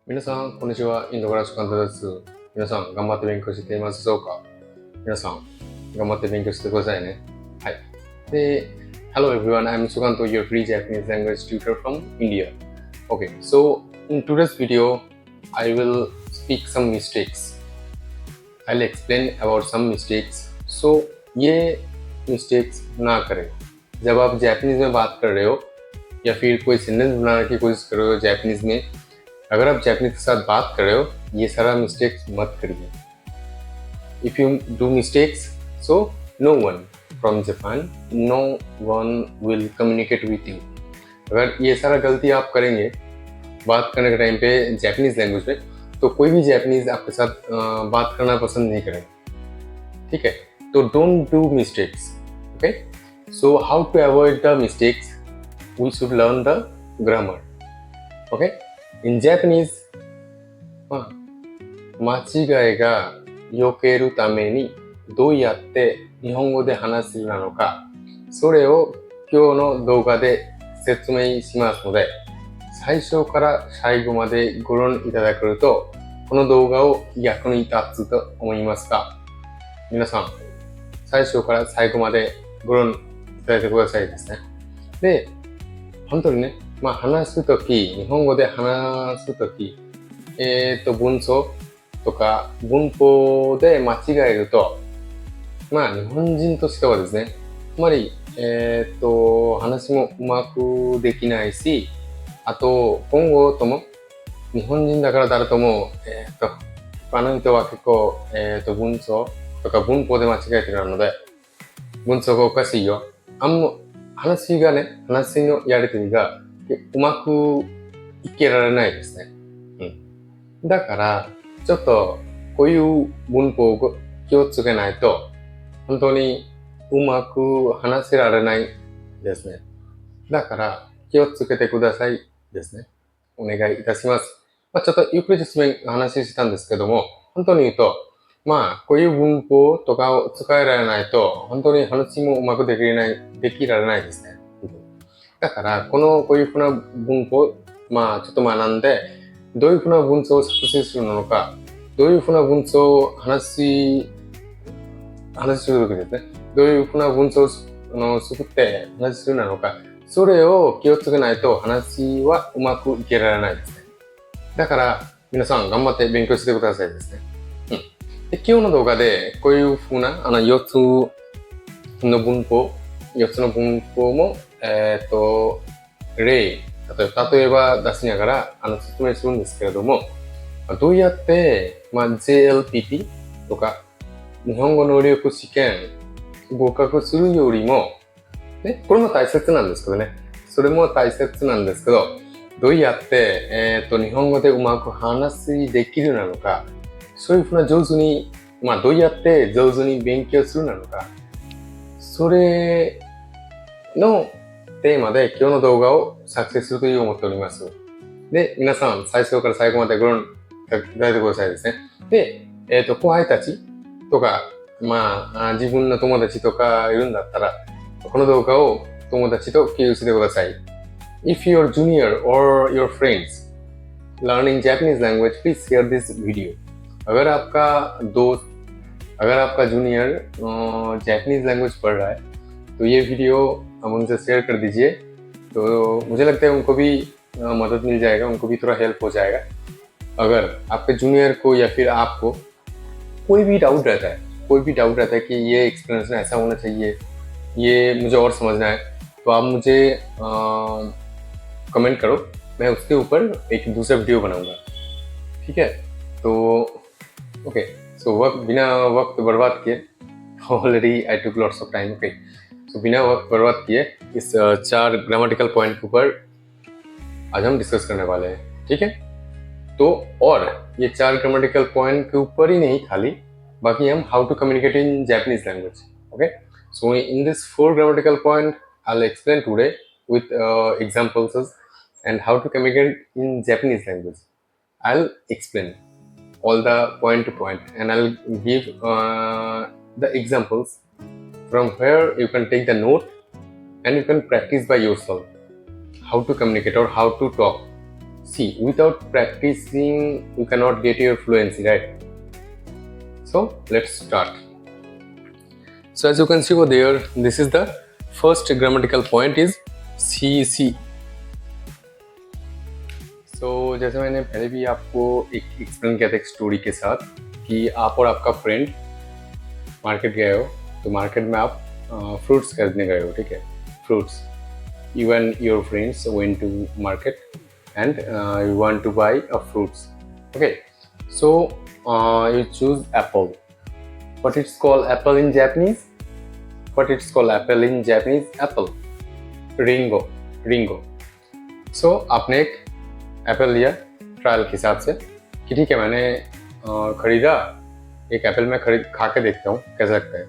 皆さん、こんにちは。インドから関東です。皆さん、頑張って勉強していますでしょうか？皆さん、頑張って勉強してくださいね。はい。で、Hello everyone, I'm Sukanto, your free Japanese language tutor from India. Okay, so in today's video, I will speak some mistakes. I'll explain about some mistakes. So, ये mistakes ना करें। जब आप Japanese में बात कर रहे हो या फिर कोई सेंटेंस बनाने की कोशिश कर रहे हो जापानीज में, अगर आप जापानीज के साथ बात कर रहे हो, ये सारा मिस्टेक्स मत करिए। If you do mistakes, so no one from Japan, no one will communicate with you. अगर ये सारा गलती आप करेंगे बात करने के टाइम पे जापानीज लैंग्वेज में, तो कोई भी जापानीज आपके साथ बात करना पसंद नहीं करेगा। ठीक है, तो don't do mistakes. Okay, so how to avoid the mistakes, we should learn the grammar. Okay, in Japanese, 間違いが避けるためにどうやって日本語で話すなのか、それを今日の動画で説明しますので、最初から最後までご覧いただけると、この動画を役に立つと思いますが、皆さん、最初から最後までご覧いただいてくださいですね。で、本当にね、話すとき、日本語で話すとき、文章とか文法で間違えると、日本人としてはですね、あまり、話もうまくできないし、あと、今後とも、日本人だから誰とも、他の人は結構、文章とか文法で間違えてるので、文章がおかしいよ。話のやりとりが、うまくいけられないですね。だから、ちょっとこういう文法を気をつけないと、本当にうまく話せられないですね。だから、気をつけてくださいですね。お願いいたします。ちょっとゆっくり話したんですけども、本当に言うと、こういう文法とかを使えられないと、本当に話もうまくできられないですね。だから、こういうふうな文法を、ちょっと学んで、どういうふうな文章を作成するのか、どういうふうな文章を話するときですね。どういうふうな文章を作って話するのか、それを気をつけないと話はうまくいけられないですね。だから、皆さん頑張って勉強してくださいですね。で、今日の動画で、こういうふうな、4つの文法も、例えば出しながら説明するんですけれども、どうやって、JLPT とか日本語能力試験合格するよりも、ね、これも大切なんですけどね、それも大切なんですけど、どうやって、日本語でうまく話できるなのか、そういうふうな上手に、どうやって上手に勉強するなのか、それのテーマで今日の動画を作成するという思っております。で、皆さん最初から最後までご覧いただいてくださいですね。で、後輩たちとか、自分の友達とかいるんだったら、この動画を友達と共有してください。If your junior or your friends learning Japanese language, please share this video. अगर आपका junior Japanese language पढ़ रहा है, तो ये video हम उनसे share कर दीजिए। तो मुझे लगता है उनको भी मदद मिल जाएगा, उनको भी थोड़ा हेल्प हो जाएगा। अगर आपके जूनियर को या फिर आपको कोई भी डाउट रहता है कि ये एक्सप्लेनेशन ऐसा होना चाहिए, ये मुझे और समझना है, तो आप मुझे कमेंट करो, मैं उसके ऊपर एक दूसरा वीडियो बनाऊंगा। ठीक है, तो ओके, सो बिना वक्त बर्बाद किए, already I took lots of time. Okay, तो बिना वक्त बर्बाद किए इस 4 ग्रामेटिकल पॉइंट के ऊपर आज हम डिस्कस करने वाले हैं। ठीक है, तो और ये 4 ग्रामेटिकल पॉइंट के ऊपर ही नहीं खाली, बाकी हम how to communicate in Japanese language. Okay, so in this 4 grammatical point I'll explain today with examples and how to communicate in Japanese language. I'll explain all the point to point and I'll give the examples from where you can take the note and you can practice by yourself how to communicate or how to talk See, without practicing, you cannot get your fluency, right? So let's start. So as you can see over there, this is the first grammatical point is CC. So जैसे मैंने पहले भी आपको एक explain किया था एक story के साथ कि आप और आपका फ्रेंड मार्केट गए हो, तो मार्केट में आप फ्रूट्स खरीदने गए हो, ठीक है, fruits. You and your friends went to market and you want to buy fruits. Okay, so you choose apple. What it's called apple in Japanese? What it's called apple in Japanese? Apple. Ringo. So आपने एक Apple लिया trial के हिसाब से कि ठीक है, मैंने खरीदा एक एप्पल, मैं खा के देखता हूँ कैसा लगता है.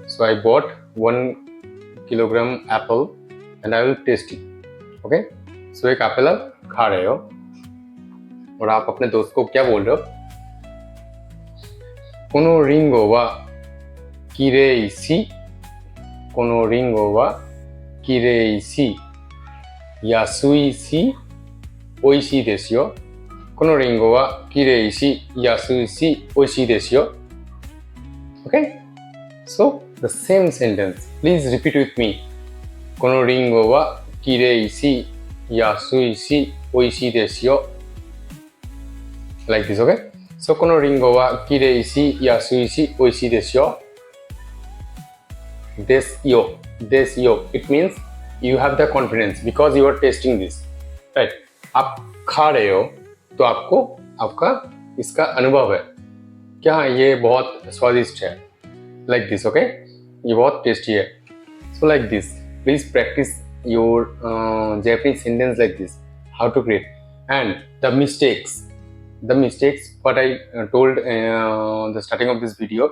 So I bought 1 kilogram apple and I will taste it. Okay? So एक एप्पल आप खा रहे हो और आप अपने दोस्त को क्या बोल रहे हो? कोनो रिंगो वा किरेइसी, कोनो रिंगो वा किरेइसी, यासुइसी, ओइशी देsu yo. このリンゴはきれいし、安いし、美味しいですよ. Okay? So, the same sentence. Please repeat with me. このリンゴはきれいし、安いし、美味しいですよ. Like this, okay? So, このリンゴはきれいし、安いし、美味しいですよ. ですよ. It means you have the confidence because you are tasting this. Right? आप खा रहे हो तो आपको आपका इसका अनुभव है क्या ये बहुत स्वादिष्ट है. लाइक दिस, ओके, ये बहुत टेस्टी है. So like this, please practice your Japanese sentence like this, how to create. And the mistakes what I told the starting of this video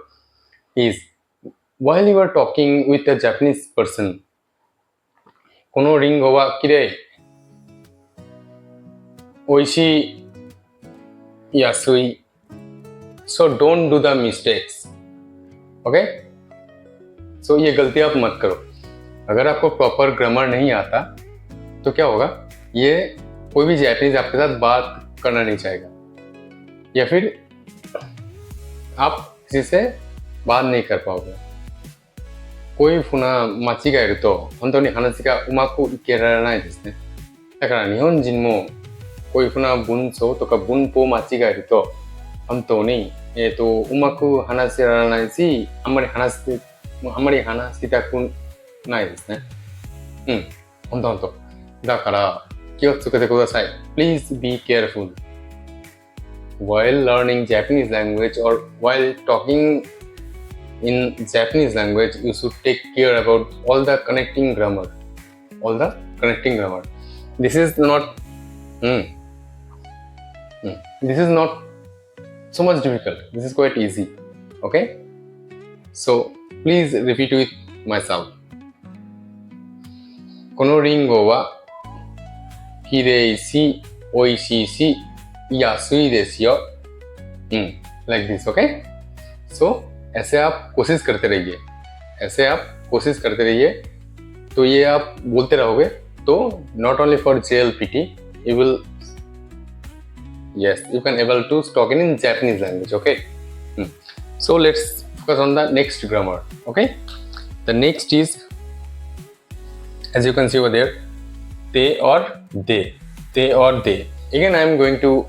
is, while you are talking with a Japanese person, このリンゴはきれい、おいしい、安い. So don't do the mistakes. Okay? So ये गलती आप मत करो. अगर आपको proper grammar नहीं आता तो क्या होगा, ये कोई भी जैपनीज आपके साथ बात करना नहीं चाहेगा या फिर आप किसी से बात नहीं कर पाओगे. こういうふうな間違えると本当に話がうまくいけられないですね。だから日本人もこういうふうな文章とか文法を間違えると本当に、うまく話せられないし、あんまり話したくないですね。本当。だから気をつけてください。Please be careful. While learning Japanese language or while talking in Japanese language, you should take care about all the connecting grammar. This is not so much difficult. This is quite easy. Okay? So please repeat with myself. このリンゴはきれいし、美味しいし、安いですよ. Like this, okay? So ऐसे आप कोशिश करते रहिए. तो ये आप बोलते रहोगे तो not only for JLPT, you will, yes, you can able to talk in Japanese language. Okay? So let's focus on the next grammar. Okay? The next is, as you can see over there, they or they. Again I am going to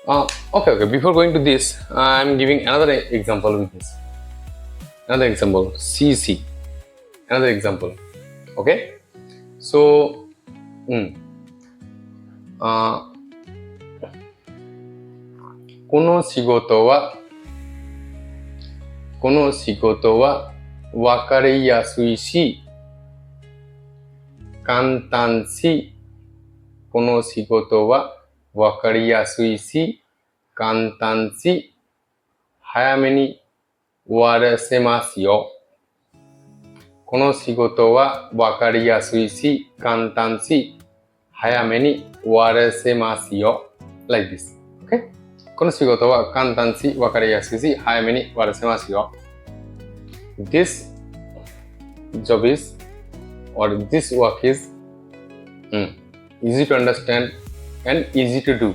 okay, before going to this, I am giving another example with this. Another example, CC. Another example. Okay? So, この仕事は分かりやすいし、簡単し、この仕事は分かりやすいし、簡単し、早めに終わらせますよ。この仕事は分かりやすいし、簡単し、早めに終わらせますよ。Like this. Okay? この仕事は簡単し、分かりやすいし、早めに終わらせますよ。This job is, or this work is easy to understand, and easy to do,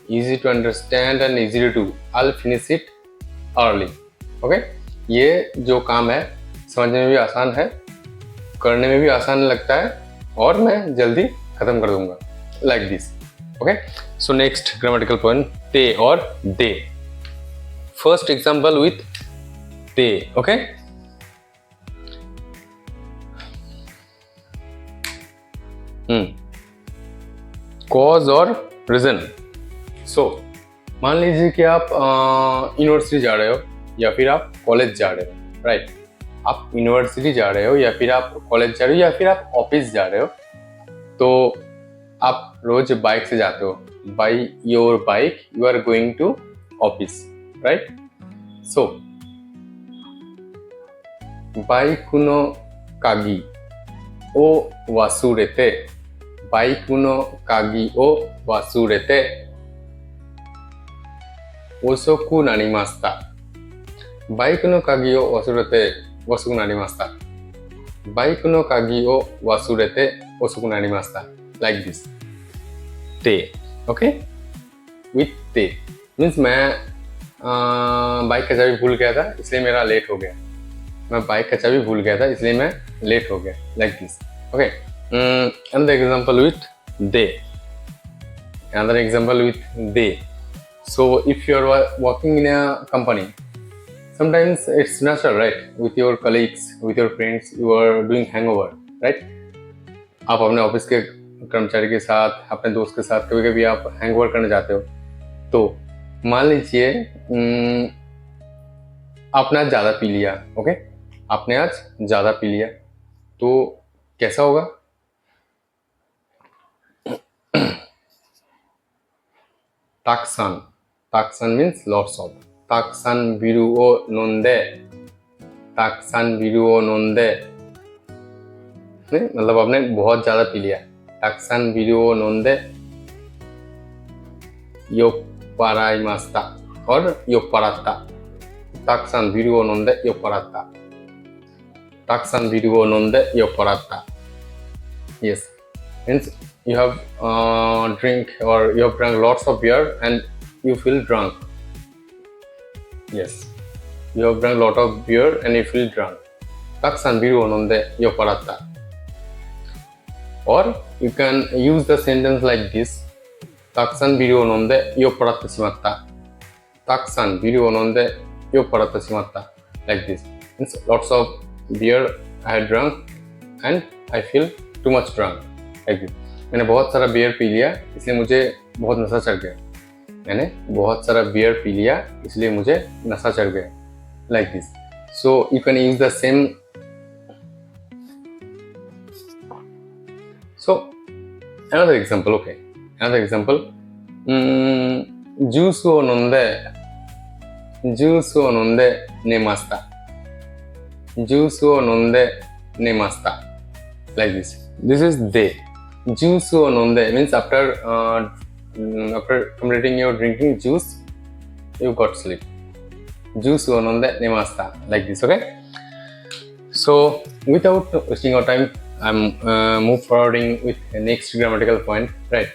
easy to understand and easy to do. I'll finish it early. Okay, ये जो काम है समझने में भी आसान है, करने में भी आसान लगता है और मैं जल्दी खत्म कर दूंगा. Like this. Okay, so next grammatical point, they or they. First example with they. Okay, cause और reason. So मान लीजिए कि आप यूनिवर्सिटी जा रहे हो या फिर आप कॉलेज जा रहे हो, राइट. आप यूनिवर्सिटी जा रहे हो या फिर आप कॉलेज जा रहे हो या फिर आप ऑफिस जा रहे हो, तो आप रोज बाइक से जाते हो. By your bike you are going to office, right. So bike नो कागी ओ वासुरेते, बाइक नो कागी ओ वासुरेते ओसोकु नारिमास्ता. बाइक नो कागी ओ वासुरेते ओसोकु नारिमास्ता. बाइक नो कागी ओ वासुरेते ओसोकु नारिमास्ता. Like this. ते. Okay? With ते. Means मैं बाइक का चाबी भूल गया था इसलिए मेरा लेट हो गया. मैं बाइक का चाबी भूल गया था इसलिए मैं लेट हो गया. Like this. Okay. Another example with they. Another example with they. So if you are working in a company, sometimes it's natural, right? With your colleagues, with your friends, you are doing hangover, right? आप अपने office के कर्मचारी के साथ, अपने दोस्त के साथ कभी कभी आप हैंगओवर करने जाते हो. तो मान लीजिए आपने आज ज़्यादा पी लिया. ओके, आपने आज ज़्यादा पी लिया तो कैसा होगा? ताक्सान. ताक्सान मीन्स लॉट्स ऑफ. ताक्सान बिरु ओ नोंदे. ताक्सान बिरु ओ नोंदे मतलब आपने बहुत ज़्यादा पी लिया. ताक्सान बिरु ओ नोंदे योप्पाराइमास्ता और योप्पारात्ता. ताक्सान बिरु ओ नोंदे योप्पारात्ता. ताक्सान बिरु ओ नोंदे योप्पारात्ता. Yes, means you have drink or you have drunk lots of beer and you feel drunk. Yes, you have drunk lot of beer and you feel drunk. Takusan biru o nonde yopparatta. Or you can use the sentence like this. Takusan biru o nonde yopparatta shimatta. Takusan biru o nonde yopparatta shimatta. Like this. Means lots of beer I had drunk and I feel too much drunk. Like this. मैंने बहुत सारा beer P लिया इसलिए मुझे बहुत नशा चढ़ गया. मैंने बहुत सारा बियर पी लिया इसलिए मुझे नशा चढ़ गया. Like this. So you can use the same. So another example. Okay, another example. Juiceを飲んで寝ました. Juiceを飲んで寝ました. Like this. This is they. Juiceを飲んで means after completing your drinking juice, you got sleep. Juiceを飲んで寝ました. Like this. Okay. So without wasting our time, I'm move forwarding with next grammatical point. Right.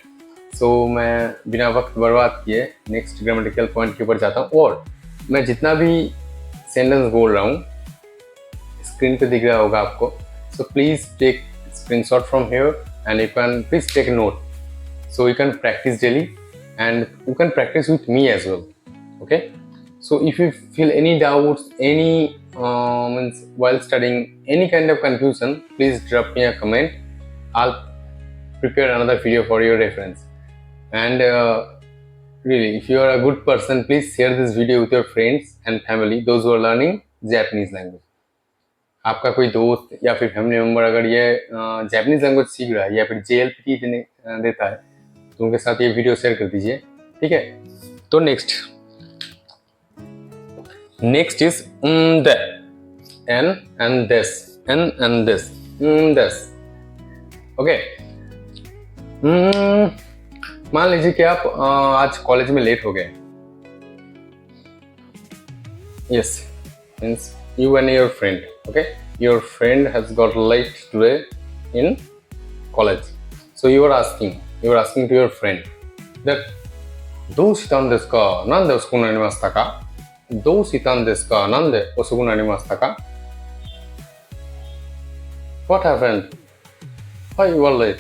So मैं बिना वक्त बर्बाद किए next grammatical point के ऊपर जाता हूँ और मैं जितना भी sentence बोल रहा हूँ स्क्रीन पे दिख रहा होगा आपको. So please take screenshot from here and you can please take a note so you can practice daily and you can practice with me as well. Okay, so if you feel any doubts, any means while studying, any kind of confusion, please drop me a comment. I'll prepare another video for your reference. And really, if you are a good person, please share this video with your friends and family, those who are learning Japanese language. आपका कोई दोस्त या फिर family member अगर ये Japanese language सीख रहा है या फिर JLPT देता है तो उनके साथ ये वीडियो शेयर कर दीजिए. ठीक है. तो next is the end this. Okay. मान लीजिए कि आप आज कॉलेज में लेट हो गए. Yes, means you and your friend. Okay, your friend has got late today in college, so you are asking You are asking to your friend that どうしたんですかなんで遅くなりましたかどうしたんですかなんで遅くなりましたか What happened? Why you are late?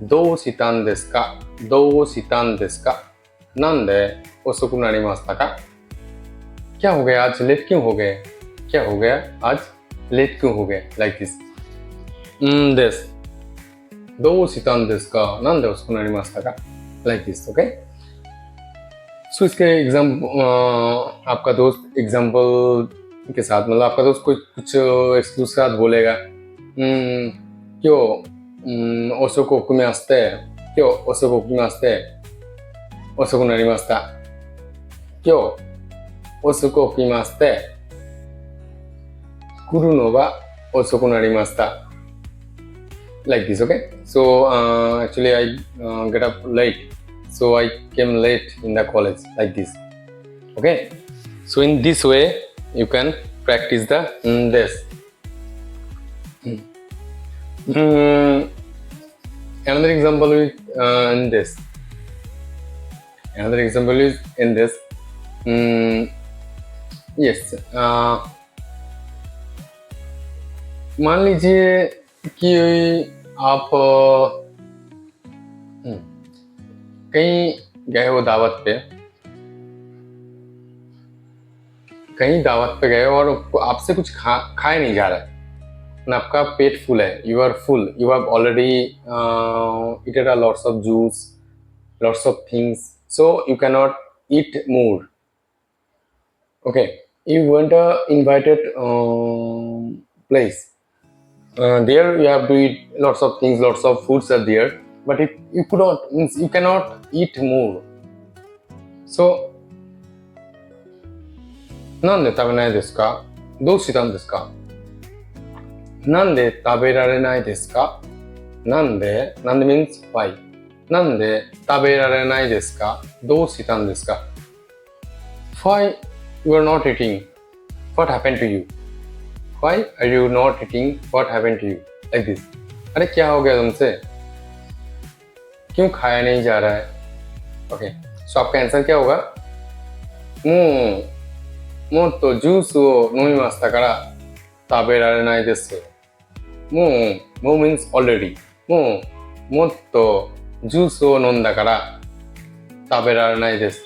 どうしたんですかどうしたんですかなんで遅くなりましたか क्या हो गया आज late क्यों हो गए क्या हो गया आज लेट क्यों हो गए like this です。どうしたんですかなんで遅くなりましたか like this okay so इसके आपका दोस्त एग्जाम्पल के साथ मतलब आपका दोस्त कोई कुछ एक्सक्यूज के साथ बोलेगा 今日遅く起きまして今日遅く起きまして遅くなりました今日遅く起きまして来るのは遅くなりました like this okay so actually I get up late so I came late in the college like this okay so in this way you can practice the this another example is in this another example is in this yes मान लीजिए कि आप कहीं गए हो दावत पे गए हो और आपसे कुछ खाया नहीं जा रहा है and आपका पेट फुल है you are full you have already eaten a lots of juice lots of things so you cannot eat more okay you went a invited place there you have to eat lots of things lots of foods are there but if you could not means you cannot eat more so なんで食べないですかどうしたんですかなんで食べられないですかなんで means why なんで食べられないですかどうしたんですか why you are not eating what happened to you why are you not eating what happened to you like this अरे क्या हो गया तुमसे क्यों खाया नहीं जा रहा है ओके सो आपका आंसर क्या होगा もっとジュースを飲みましたから食べられないですもう means already もっとジュースを飲んだから食べられないです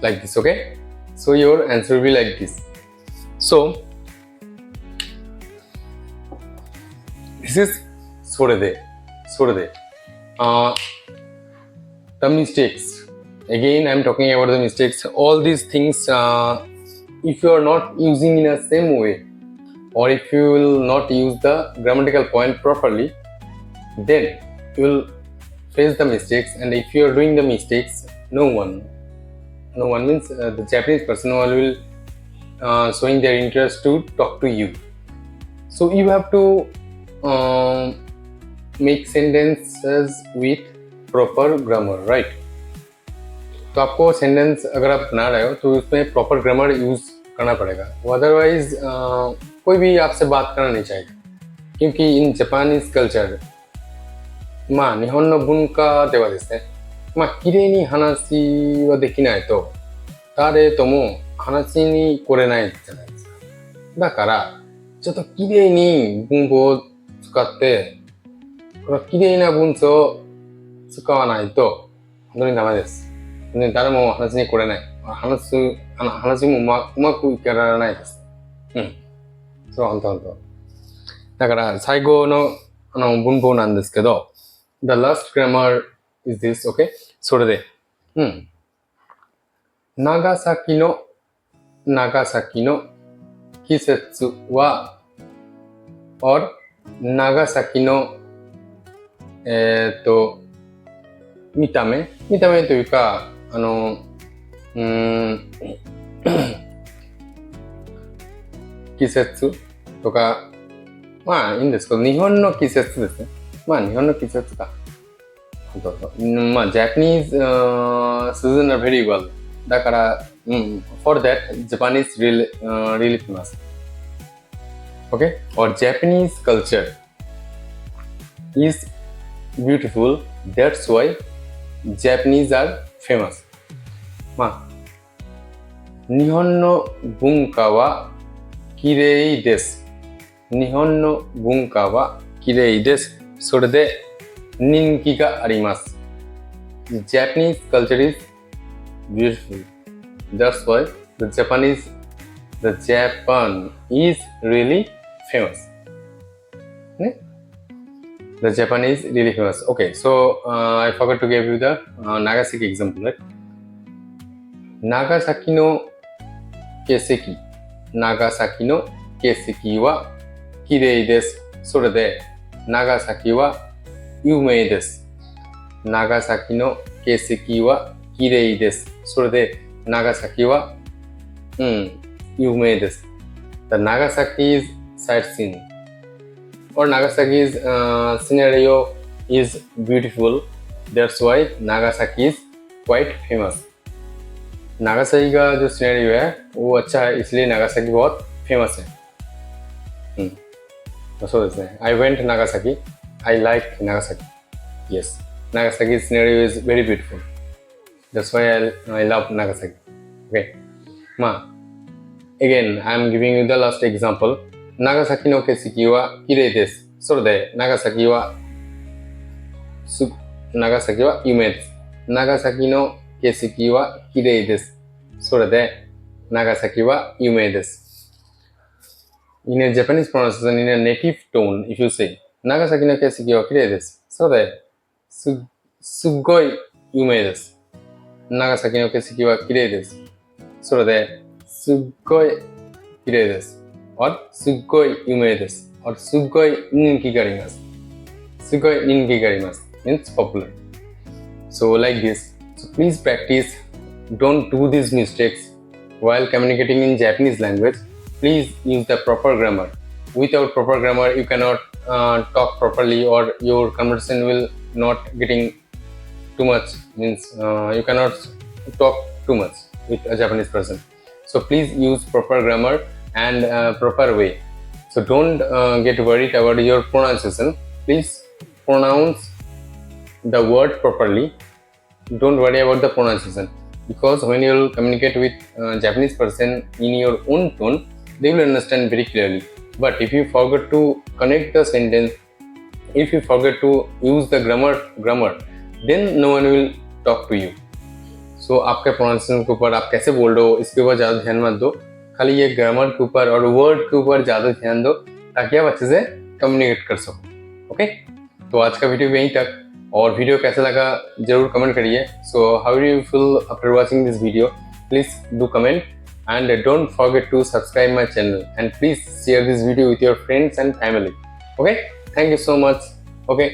like this okay so your answer will be like this so this is それで the mistakes again I am talking about the mistakes all these things if you are not using in a same way or if you will not use the grammatical point properly then you will face the mistakes and if you are doing the mistakes no one means the Japanese person will showing their interest to talk to you so you have to make sentences with proper grammar right तो आपको sentence अगर आप बना रहे हो तो उसमें proper grammar use करना पड़ेगा अदरवाइज कोई भी आपसे बात करना नहीं चाहेगा क्योंकि इन Japanese culture まあ日本の文化ではですね綺麗に話はできないと誰とも話に来れないじゃないですかだからちょっと綺麗に文法を使ってこの綺麗な文章を使わないと本当にダメですね、誰も話に来れない。話もうまくいけられないです。そう、本当。だから、最後の、文法なんですけど、the last grammar is this, okay? それで、長崎の季節は、or 長崎の、見た目というか、季節とか、いいんですけど、日本の季節ですね。日本の季節か。Japanese season are very well. だから、for that, Japan is really famous. Okay? Or Japanese culture is beautiful That's why Japanese are famous. Ma, Nihon no bunka wa kirei desu. Nihon no bunka wa kirei desu. それで人気があります。The Japanese culture is beautiful. That's why the Japan is really famous. The Japan is really famous. Okay, so I forgot to give you the Nagasaki example, right? Nagasaki no keiseki. Nagasaki no keiseki wa kirei desu. それで長崎は有名です。長崎の景色は綺麗です。それで長崎は有名です。The Nagasaki is sightseeing or Nagasaki's scenario is beautiful. That's why Nagasaki is quite famous. Nagasaki का जो scenario है वो अच्छा है इसलिए Nagasaki बहुत famous है. So this I went to Nagasaki. I like Nagasaki. Yes, Nagasaki's scenario is very beautiful. That's why I love Nagasaki. Okay. Again, I am giving you the last example. Nagasaki no keiseki wa kirei desu. それで長崎は有名です。長崎の景色は綺麗です。それで長崎は有名です。In a Japanese pronunciation, in a native tone, if you say 長崎の景色は綺麗です。それですっごい有名です。長崎の景色は綺麗です。それですっごい綺麗です。or すっごい有名です。or すっごい人気があります。すごい人気があります。means popular. So like this. So please practice. Don't do these mistakes while communicating in Japanese language. Please use the proper grammar. Without proper grammar, you cannot talk properly, or your conversation will not getting too much. Means you cannot talk too much with a Japanese person. So please use proper grammar and proper way. So don't get worried about your pronunciation. Please pronounce the word properly. Don't worry about the pronunciation, because when you will communicate with Japanese person in your own tone, they will understand very clearly. But if you forget to connect the sentence, if you forget to use the grammar, then no one will talk to you. So आपके pronunciation के ऊपर आप कैसे बोल रहे हो इसके ऊपर ज़्यादा ध्यान मत दो, खाली ये ग्रामर के ऊपर और वर्ड के ऊपर ज़्यादा ध्यान दो ताकि आप अच्छे से कम्युनिकेट कर सको. ओके, तो आज का वीडियो यहीं तक. और वीडियो कैसा लगा जरूर कमेंट करिए. So how do you feel after watching this video? Please do comment and don't forget to subscribe my channel, and please share this video with your friends and family. Okay, thank you so much. Okay.